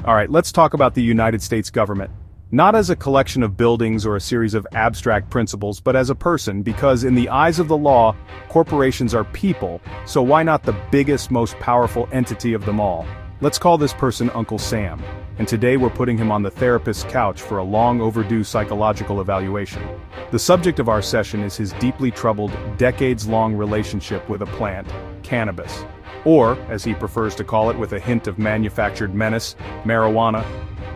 Alright, let's talk about the United States government. Not as a collection of buildings or a series of abstract principles, but as a person, because in the eyes of the law, corporations are people, so why not the biggest, most powerful entity of them all? Let's call this person Uncle Sam, and today we're putting him on the therapist's couch for a long overdue psychological evaluation. The subject of our session is his deeply troubled, decades-long relationship with a plant, cannabis. Or, as he prefers to call it with a hint of manufactured menace, marijuana.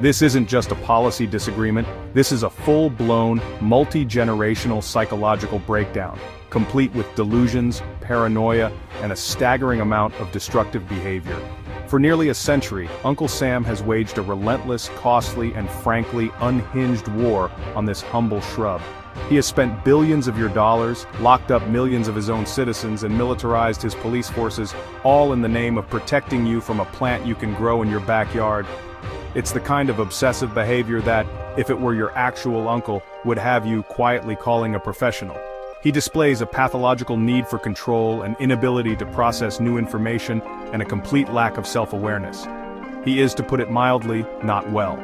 This isn't just a policy disagreement, this is a full-blown, multi-generational psychological breakdown, complete with delusions, paranoia, and a staggering amount of destructive behavior. For nearly a century, Uncle Sam has waged a relentless, costly, and frankly unhinged war on this humble shrub. He has spent billions of your dollars, locked up millions of his own citizens, and militarized his police forces, all in the name of protecting you from a plant you can grow in your backyard. It's the kind of obsessive behavior that, if it were your actual uncle, would have you quietly calling a professional. He displays a pathological need for control, an inability to process new information, and a complete lack of self-awareness. He is, to put it mildly, not well.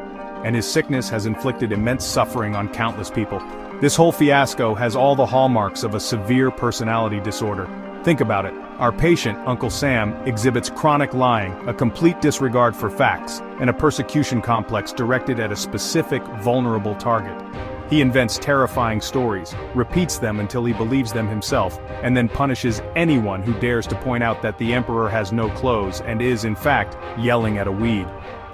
And his sickness has inflicted immense suffering on countless people. This whole fiasco has all the hallmarks of a severe personality disorder. Think about it. Our patient, Uncle Sam, exhibits chronic lying, a complete disregard for facts, and a persecution complex directed at a specific, vulnerable target. He invents terrifying stories, repeats them until he believes them himself, and then punishes anyone who dares to point out that the emperor has no clothes and is, in fact, yelling at a weed.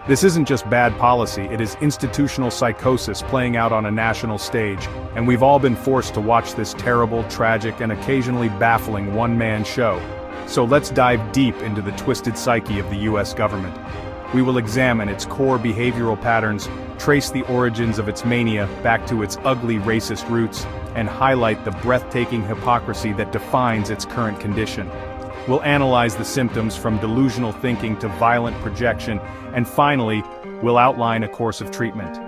This isn't just bad policy, it is institutional psychosis playing out on a national stage, and we've all been forced to watch this terrible, tragic, and occasionally baffling one-man show. So let's dive deep into the twisted psyche of the US government. We will examine its core behavioral patterns, trace the origins of its mania back to its ugly racist roots, and highlight the breathtaking hypocrisy that defines its current condition. We'll analyze the symptoms from delusional thinking to violent projection, and finally, we'll outline a course of treatment.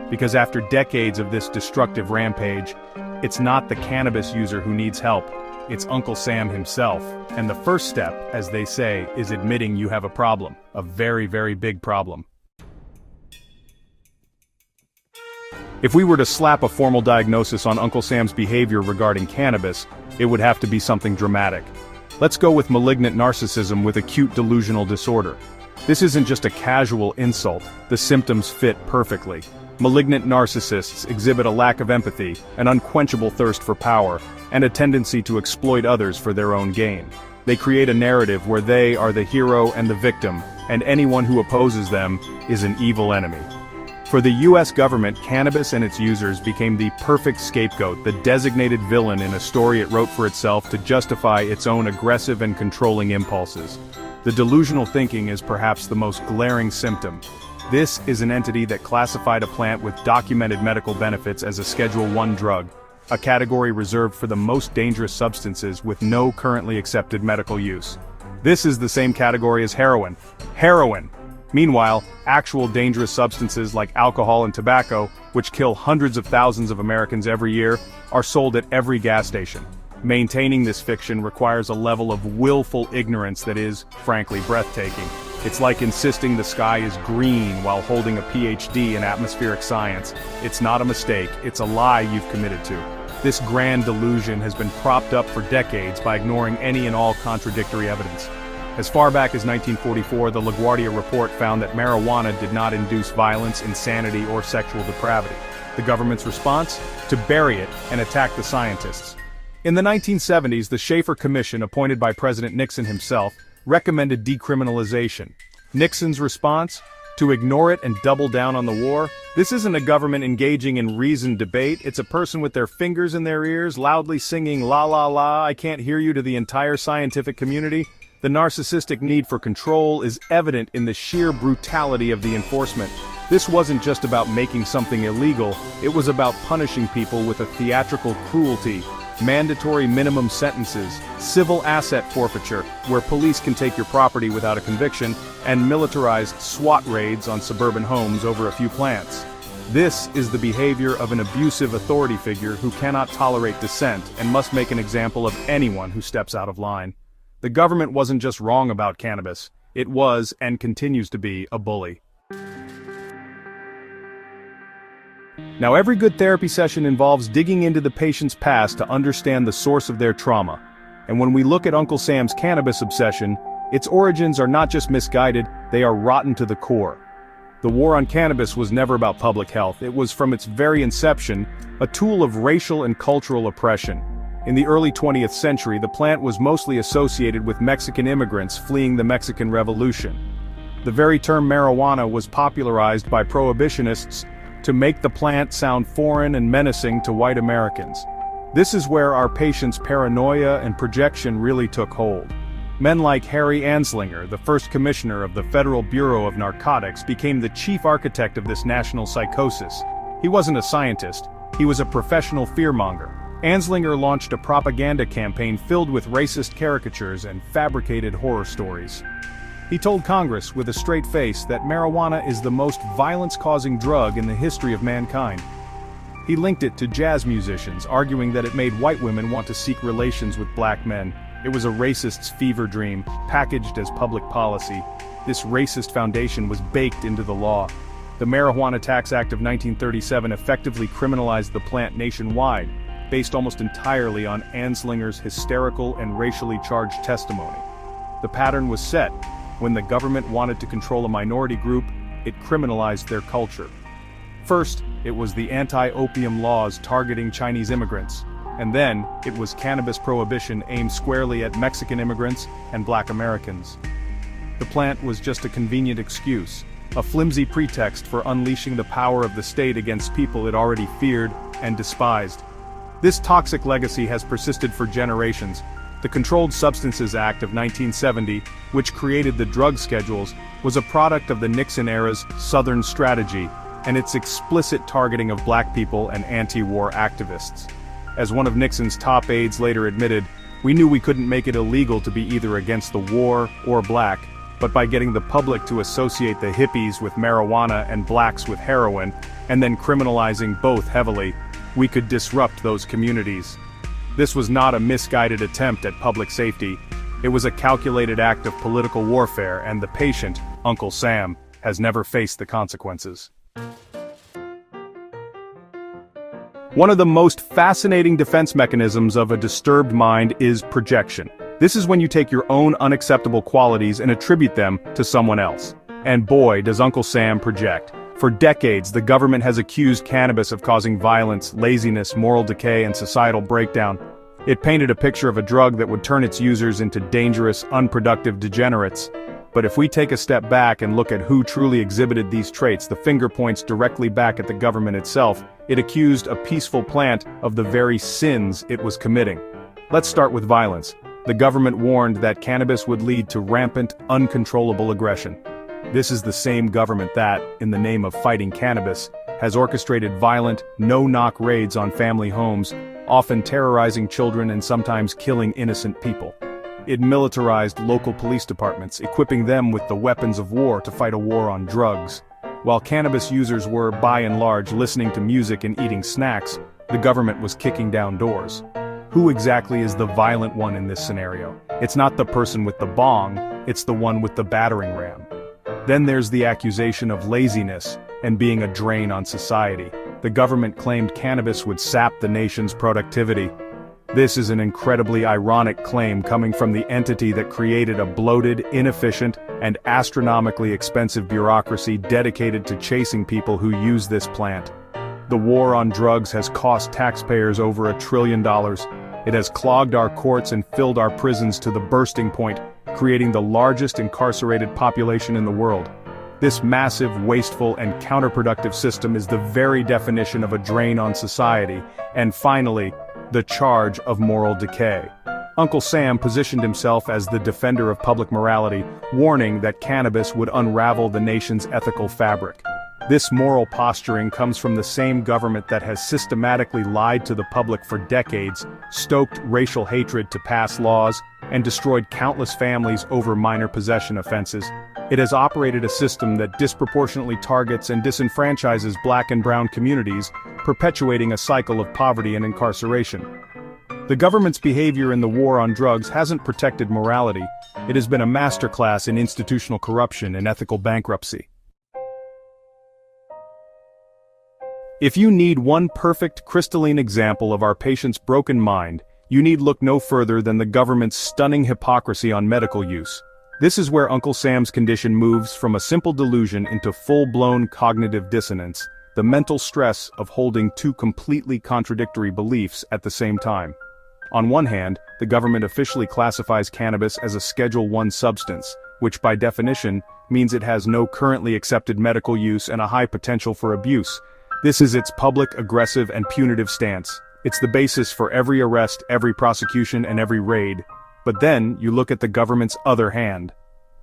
Because after decades of this destructive rampage, it's not the cannabis user who needs help, it's Uncle Sam himself. And the first step, as they say, is admitting you have a problem. A very, very big problem. If we were to slap a formal diagnosis on Uncle Sam's behavior regarding cannabis, it would have to be something dramatic. Let's go with malignant narcissism with acute delusional disorder. This isn't just a casual insult, the symptoms fit perfectly. Malignant narcissists exhibit a lack of empathy, an unquenchable thirst for power, and a tendency to exploit others for their own gain. They create a narrative where they are the hero and the victim, and anyone who opposes them is an evil enemy. For the US government, cannabis and its users became the perfect scapegoat, the designated villain in a story it wrote for itself to justify its own aggressive and controlling impulses. The delusional thinking is perhaps the most glaring symptom. This is an entity that classified a plant with documented medical benefits as a Schedule I drug, a category reserved for the most dangerous substances with no currently accepted medical use. This is the same category as heroin. Heroin! Meanwhile, actual dangerous substances like alcohol and tobacco, which kill hundreds of thousands of Americans every year, are sold at every gas station. Maintaining this fiction requires a level of willful ignorance that is, frankly, breathtaking. It's like insisting the sky is green while holding a PhD in atmospheric science. It's not a mistake, it's a lie you've committed to. This grand delusion has been propped up for decades by ignoring any and all contradictory evidence. As far back as 1944, the LaGuardia report found that marijuana did not induce violence, insanity, or sexual depravity. The government's response? To bury it and attack the scientists. In the 1970s, the Schaefer Commission, appointed by President Nixon himself, recommended decriminalization. Nixon's response? To ignore it and double down on the war? This isn't a government engaging in reasoned debate, it's a person with their fingers in their ears, loudly singing "la la la, I can't hear you" to the entire scientific community. The narcissistic need for control is evident in the sheer brutality of the enforcement. This wasn't just about making something illegal, it was about punishing people with a theatrical cruelty. Mandatory minimum sentences, civil asset forfeiture, where police can take your property without a conviction, and militarized SWAT raids on suburban homes over a few plants. This is the behavior of an abusive authority figure who cannot tolerate dissent and must make an example of anyone who steps out of line. The government wasn't just wrong about cannabis, it was and continues to be a bully. Now, every good therapy session involves digging into the patient's past to understand the source of their trauma. And when we look at Uncle Sam's cannabis obsession, its origins are not just misguided, they are rotten to the core. The war on cannabis was never about public health. It was, from its very inception, a tool of racial and cultural oppression. In the early 20th century, the plant was mostly associated with Mexican immigrants fleeing the Mexican Revolution. The very term marijuana was popularized by prohibitionists to make the plant sound foreign and menacing to white Americans. This is where our patients' paranoia and projection really took hold. Men like Harry Anslinger, the first commissioner of the Federal Bureau of Narcotics, became the chief architect of this national psychosis. He wasn't a scientist, he was a professional fearmonger. Anslinger launched a propaganda campaign filled with racist caricatures and fabricated horror stories. He told Congress with a straight face that marijuana is the most violence-causing drug in the history of mankind. He linked it to jazz musicians, arguing that it made white women want to seek relations with black men. It was a racist's fever dream, packaged as public policy. This racist foundation was baked into the law. The Marijuana Tax Act of 1937 effectively criminalized the plant nationwide, based almost entirely on Anslinger's hysterical and racially charged testimony. The pattern was set. When the government wanted to control a minority group, it criminalized their culture. First, it was the anti-opium laws targeting Chinese immigrants. And then, it was cannabis prohibition aimed squarely at Mexican immigrants and black Americans. The plant was just a convenient excuse, a flimsy pretext for unleashing the power of the state against people it already feared and despised. This toxic legacy has persisted for generations. The Controlled Substances Act of 1970, which created the drug schedules, was a product of the Nixon era's Southern strategy and its explicit targeting of black people and anti-war activists. As one of Nixon's top aides later admitted, we knew we couldn't make it illegal to be either against the war or black, but by getting the public to associate the hippies with marijuana and blacks with heroin, and then criminalizing both heavily, we could disrupt those communities. This was not a misguided attempt at public safety. It was a calculated act of political warfare, and the patient, Uncle Sam, has never faced the consequences. One of the most fascinating defense mechanisms of a disturbed mind is projection. This is when you take your own unacceptable qualities and attribute them to someone else. And boy, does Uncle Sam project. For decades, the government has accused cannabis of causing violence, laziness, moral decay, and societal breakdown. It painted a picture of a drug that would turn its users into dangerous, unproductive degenerates. But if we take a step back and look at who truly exhibited these traits, the finger points directly back at the government itself. It accused a peaceful plant of the very sins it was committing. Let's start with violence. The government warned that cannabis would lead to rampant, uncontrollable aggression. This is the same government that, in the name of fighting cannabis, has orchestrated violent, no-knock raids on family homes, often terrorizing children and sometimes killing innocent people. It militarized local police departments, equipping them with the weapons of war to fight a war on drugs. While cannabis users were, by and large, listening to music and eating snacks, the government was kicking down doors. Who exactly is the violent one in this scenario? It's not the person with the bong, it's the one with the battering ram. Then there's the accusation of laziness and being a drain on society. The government claimed cannabis would sap the nation's productivity. This is an incredibly ironic claim coming from the entity that created a bloated, inefficient, and astronomically expensive bureaucracy dedicated to chasing people who use this plant. The war on drugs has cost taxpayers over $1 trillion. It has clogged our courts and filled our prisons to the bursting point, creating the largest incarcerated population in the world. This massive, wasteful, and counterproductive system is the very definition of a drain on society. And finally, the charge of moral decay. Uncle Sam positioned himself as the defender of public morality, warning that cannabis would unravel the nation's ethical fabric. This moral posturing comes from the same government that has systematically lied to the public for decades, stoked racial hatred to pass laws, and destroyed countless families over minor possession offenses. It has operated a system that disproportionately targets and disenfranchises black and brown communities, perpetuating a cycle of poverty and incarceration. The government's behavior in the war on drugs hasn't protected morality. It has been a masterclass in institutional corruption and ethical bankruptcy. If you need one perfect crystalline example of our patient's broken mind, you need look no further than the government's stunning hypocrisy on medical use. This is where Uncle Sam's condition moves from a simple delusion into full-blown cognitive dissonance, the mental stress of holding two completely contradictory beliefs at the same time. On one hand, the government officially classifies cannabis as a Schedule I substance, which by definition means it has no currently accepted medical use and a high potential for abuse. This is its public, aggressive, and punitive stance. It's the basis for every arrest, every prosecution, and every raid. But then, you look at the government's other hand.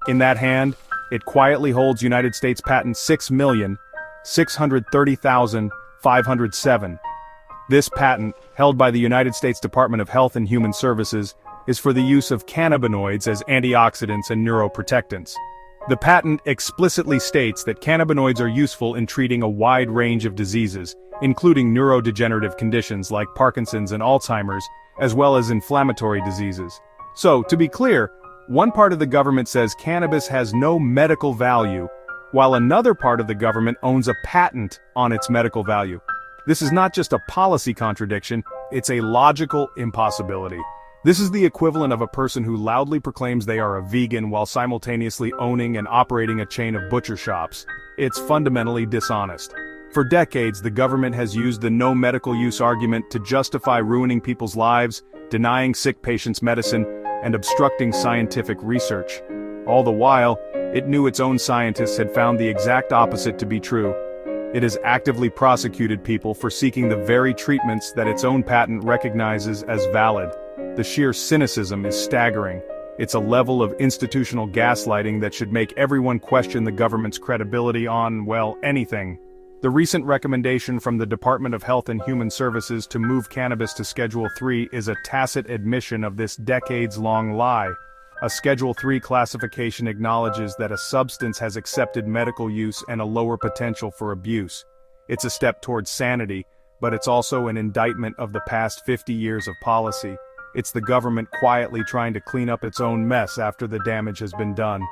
In that hand, it quietly holds United States Patent 6,630,507. This patent, held by the United States Department of Health and Human Services, is for the use of cannabinoids as antioxidants and neuroprotectants. The patent explicitly states that cannabinoids are useful in treating a wide range of diseases, including neurodegenerative conditions like Parkinson's and Alzheimer's, as well as inflammatory diseases. So, to be clear, one part of the government says cannabis has no medical value, while another part of the government owns a patent on its medical value. This is not just a policy contradiction, it's a logical impossibility. This is the equivalent of a person who loudly proclaims they are a vegan while simultaneously owning and operating a chain of butcher shops. It's fundamentally dishonest. For decades, the government has used the no medical use argument to justify ruining people's lives, denying sick patients medicine, and obstructing scientific research. All the while, it knew its own scientists had found the exact opposite to be true. It has actively prosecuted people for seeking the very treatments that its own patent recognizes as valid. The sheer cynicism is staggering. It's a level of institutional gaslighting that should make everyone question the government's credibility on, well, anything. The recent recommendation from the Department of Health and Human Services to move cannabis to Schedule III is a tacit admission of this decades-long lie. A Schedule III classification acknowledges that a substance has accepted medical use and a lower potential for abuse. It's a step towards sanity, but it's also an indictment of the past 50 years of policy. It's the government quietly trying to clean up its own mess after the damage has been done.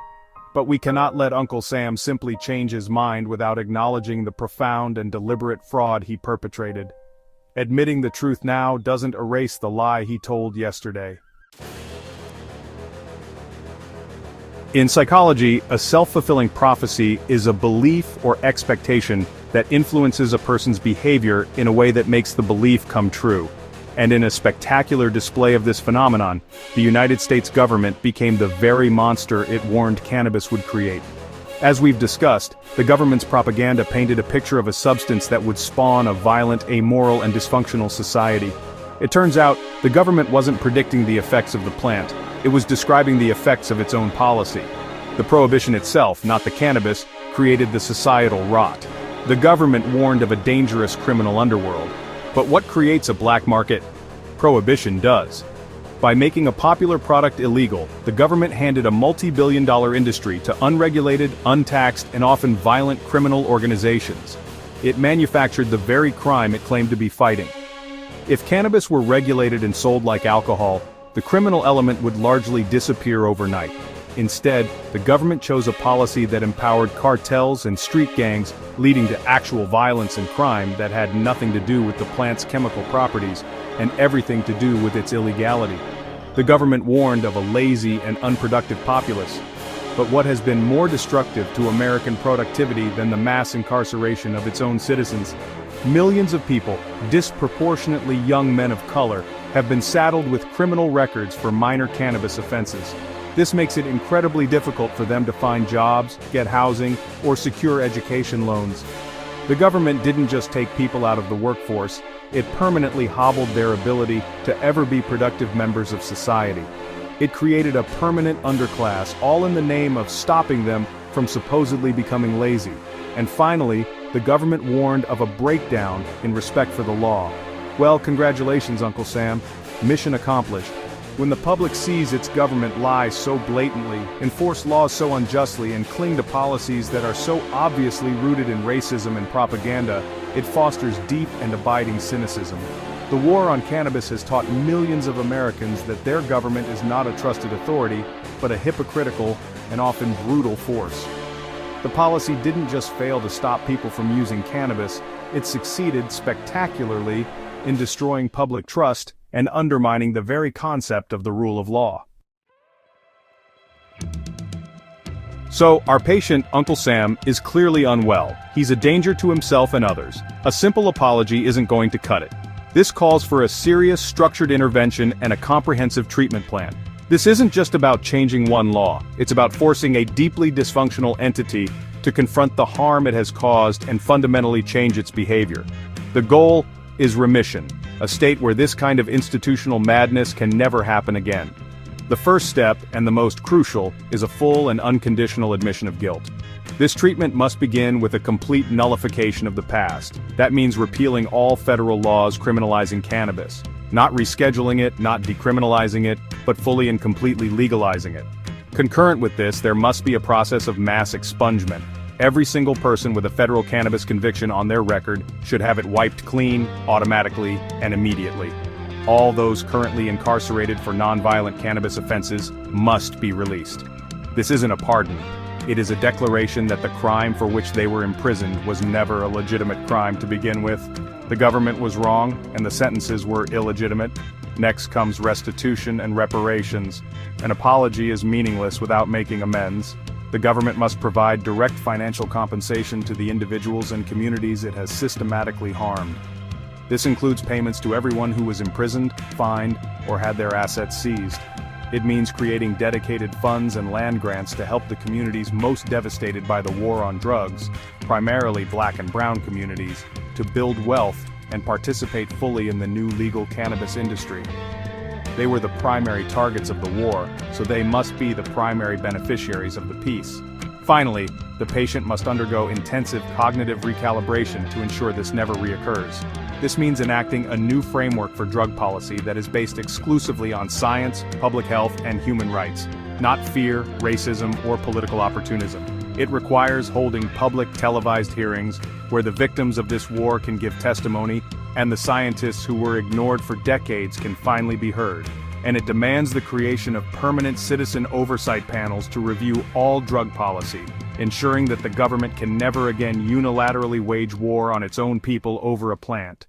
But we cannot let Uncle Sam simply change his mind without acknowledging the profound and deliberate fraud he perpetrated. Admitting the truth now doesn't erase the lie he told yesterday. In psychology, a self-fulfilling prophecy is a belief or expectation that influences a person's behavior in a way that makes the belief come true. And in a spectacular display of this phenomenon, the United States government became the very monster it warned cannabis would create. As we've discussed, the government's propaganda painted a picture of a substance that would spawn a violent, amoral, and dysfunctional society. It turns out, the government wasn't predicting the effects of the plant. It was describing the effects of its own policy. The prohibition itself, not the cannabis, created the societal rot. The government warned of a dangerous criminal underworld. But what creates a black market? Prohibition does. By making a popular product illegal, the government handed a multi-billion-dollar industry to unregulated, untaxed, and often violent criminal organizations. It manufactured the very crime it claimed to be fighting. If cannabis were regulated and sold like alcohol, the criminal element would largely disappear overnight. Instead, the government chose a policy that empowered cartels and street gangs, leading to actual violence and crime that had nothing to do with the plant's chemical properties, and everything to do with its illegality. The government warned of a lazy and unproductive populace. But what has been more destructive to American productivity than the mass incarceration of its own citizens? Millions of people, disproportionately young men of color, have been saddled with criminal records for minor cannabis offenses. This makes it incredibly difficult for them to find jobs, get housing, or secure education loans. The government didn't just take people out of the workforce, it permanently hobbled their ability to ever be productive members of society. It created a permanent underclass, all in the name of stopping them from supposedly becoming lazy. And finally, the government warned of a breakdown in respect for the law. Well, congratulations, Uncle Sam. Mission accomplished. When the public sees its government lie so blatantly, enforce laws so unjustly, and cling to policies that are so obviously rooted in racism and propaganda, it fosters deep and abiding cynicism. The war on cannabis has taught millions of Americans that their government is not a trusted authority, but a hypocritical and often brutal force. The policy didn't just fail to stop people from using cannabis, it succeeded spectacularly in destroying public trust and undermining the very concept of the rule of law. So, our patient, Uncle Sam, is clearly unwell. He's a danger to himself and others. A simple apology isn't going to cut it. This calls for a serious, structured intervention and a comprehensive treatment plan. This isn't just about changing one law, it's about forcing a deeply dysfunctional entity to confront the harm it has caused and fundamentally change its behavior. The goal is remission, a state where this kind of institutional madness can never happen again. The first step, and the most crucial, is a full and unconditional admission of guilt. This treatment must begin with a complete nullification of the past. That means repealing all federal laws criminalizing cannabis. Not rescheduling it, not decriminalizing it, but fully and completely legalizing it. Concurrent with this, there must be a process of mass expungement. Every single person with a federal cannabis conviction on their record should have it wiped clean, automatically, and immediately. All those currently incarcerated for nonviolent cannabis offenses must be released. This isn't a pardon. It is a declaration that the crime for which they were imprisoned was never a legitimate crime to begin with. The government was wrong, and the sentences were illegitimate. Next comes restitution and reparations. An apology is meaningless without making amends. The government must provide direct financial compensation to the individuals and communities it has systematically harmed. This includes payments to everyone who was imprisoned, fined, or had their assets seized. It means creating dedicated funds and land grants to help the communities most devastated by the war on drugs, primarily Black and brown communities, to build wealth and participate fully in the new legal cannabis industry. They were the primary targets of the war, so they must be the primary beneficiaries of the peace. Finally, the patient must undergo intensive cognitive recalibration to ensure this never reoccurs. This means enacting a new framework for drug policy that is based exclusively on science, public health, and human rights, not fear, racism, or political opportunism. It requires holding public televised hearings where the victims of this war can give testimony and the scientists who were ignored for decades can finally be heard. And it demands the creation of permanent citizen oversight panels to review all drug policy, ensuring that the government can never again unilaterally wage war on its own people over a plant.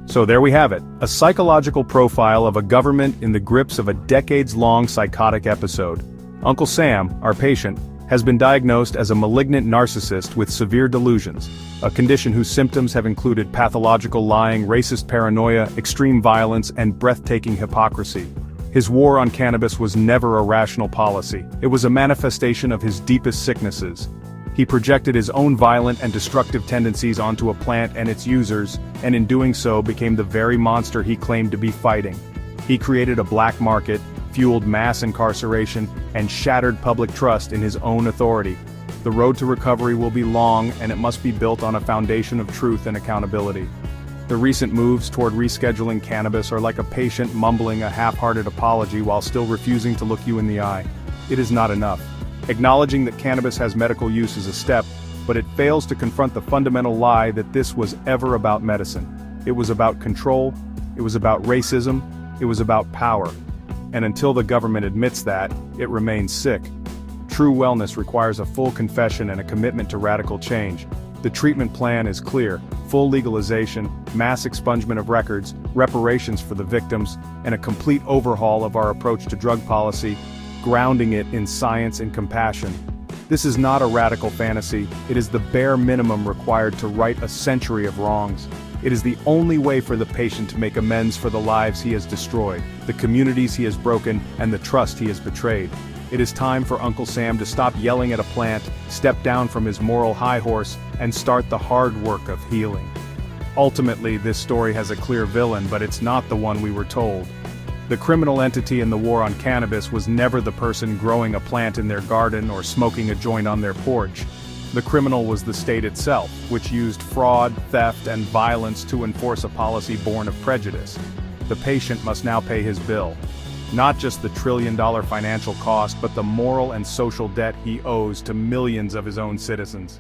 So there we have it, a psychological profile of a government in the grips of a decades-long psychotic episode. Uncle Sam, our patient, has been diagnosed as a malignant narcissist with severe delusions, a condition whose symptoms have included pathological lying, racist paranoia, extreme violence, and breathtaking hypocrisy. His war on cannabis was never a rational policy. It was a manifestation of his deepest sicknesses. He projected his own violent and destructive tendencies onto a plant and its users, and in doing so became the very monster he claimed to be fighting. He created a black market, fueled mass incarceration, and shattered public trust in his own authority. The road to recovery will be long, and it must be built on a foundation of truth and accountability. The recent moves toward rescheduling cannabis are like a patient mumbling a half-hearted apology while still refusing to look you in the eye. It is not enough. Acknowledging that cannabis has medical use is a step, but it fails to confront the fundamental lie that this was ever about medicine. It was about control, it was about racism, it was about power. And until the government admits that, it remains sick. True wellness requires a full confession and a commitment to radical change. The treatment plan is clear: full legalization, mass expungement of records, reparations for the victims, and a complete overhaul of our approach to drug policy, grounding it in science and compassion. This is not a radical fantasy, it is the bare minimum required to right a century of wrongs. It is the only way for the patient to make amends for the lives he has destroyed, the communities he has broken, and the trust he has betrayed. It is time for Uncle Sam to stop yelling at a plant, step down from his moral high horse, and start the hard work of healing. Ultimately, this story has a clear villain, but it's not the one we were told. The criminal entity in the war on cannabis was never the person growing a plant in their garden or smoking a joint on their porch. The criminal was the state itself, which used fraud, theft, and violence to enforce a policy born of prejudice. The patient must now pay his bill. Not just the trillion-dollar financial cost, but the moral and social debt he owes to millions of his own citizens.